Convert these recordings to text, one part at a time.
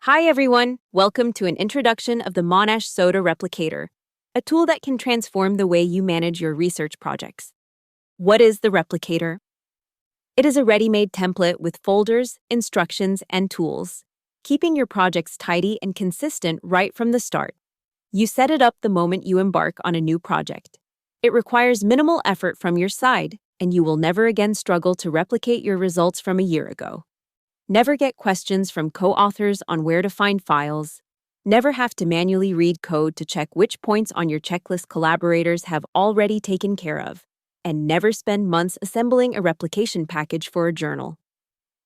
Hi everyone, welcome to an introduction of the Monash SoDa Replicator, a tool that can transform the way you manage your research projects. What is the Replicator? It is a ready-made template with folders, instructions, and tools, keeping your projects tidy and consistent right from the start. You set it up the moment you embark on a new project. It requires minimal effort from your side, and you will never again struggle to replicate your results from a year ago. Never get questions from co-authors on where to find files. Never have to manually read code to check which points on your checklist collaborators have already taken care of. And never spend months assembling a replication package for a journal.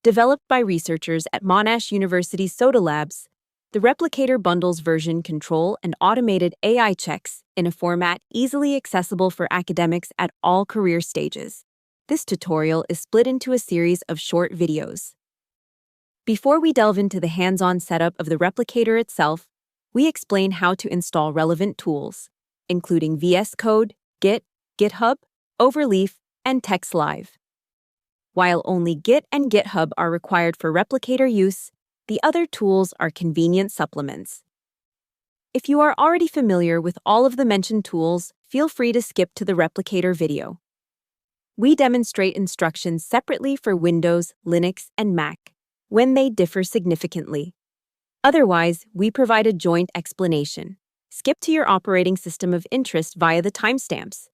Developed by researchers at Monash University's SoDa Labs, the Replicator bundles version control and automated AI checks in a format easily accessible for academics at all career stages. This tutorial is split into a series of short videos. Before we delve into the hands-on setup of the Replicator itself, we explain how to install relevant tools, including VS Code, Git, GitHub, Overleaf, and TextLive. While only Git and GitHub are required for Replicator use, the other tools are convenient supplements. If you are already familiar with all of the mentioned tools, feel free to skip to the Replicator video. We demonstrate instructions separately for Windows, Linux, and Mac, when they differ significantly. Otherwise, we provide a joint explanation. Skip to your operating system of interest via the timestamps.